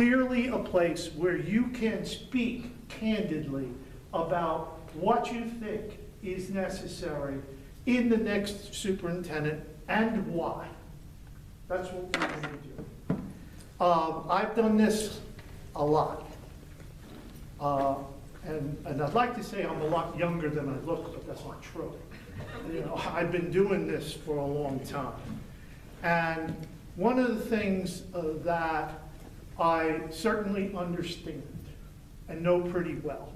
clearly a place where you can speak candidly about what you think is necessary in the next superintendent and why. That's what we're going to do. I've done this a lot. And I'd like to say I'm a lot younger than I look, but that's not true. You know, I've been doing this for a long time. And one of the things that I certainly understand and know pretty well,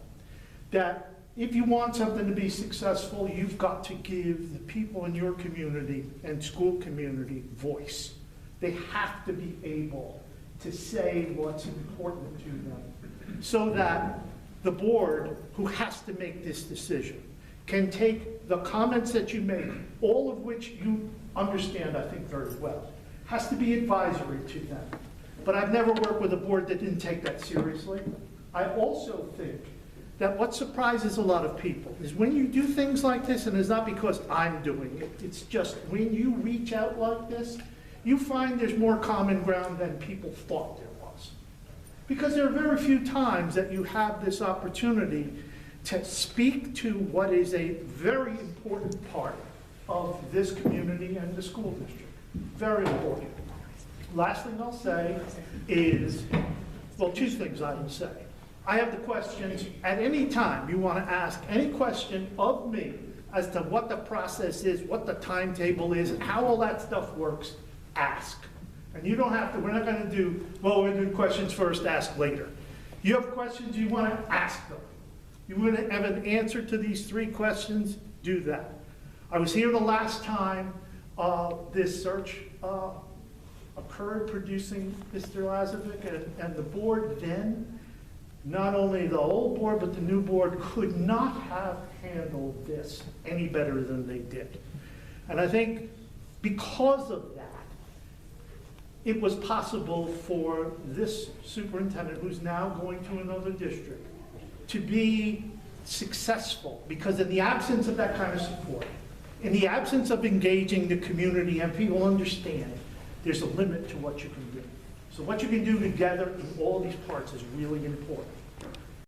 that if you want something to be successful, you've got to give the people in your community and school community voice. They have to be able to say what's important to them so that the board, who has to make this decision, can take the comments that you make, all of which you understand, I think, very well, has to be advisory to them. But I've never worked with a board that didn't take that seriously. I also think that what surprises a lot of people is when you do things like this, and it's not because I'm doing it, it's just when you reach out like this, you find there's more common ground than people thought there was. Because there are very few times that you have this opportunity to speak to what is a very important part of this community and the school district. Very important. Last thing I'll say is, well, two things I will say. I have the questions at any time you want to ask any question of me as to what the process is, what the timetable is, and how all that stuff works, ask. And you don't have to, we're not going to do, well, we're going to do questions first, ask later. You have questions, you want to ask them. You want to have an answer to these three questions, do that. I was here the last time this search occurred, producing Mr. Lazovic, and the board then, not only the old board, but the new board could not have handled this any better than they did. And I think because of that, it was possible for this superintendent, who's now going to another district, to be successful, because in the absence of that kind of support, in the absence of engaging the community and people understand, there's a limit to what you can do. So what you can do together in all these parts is really important.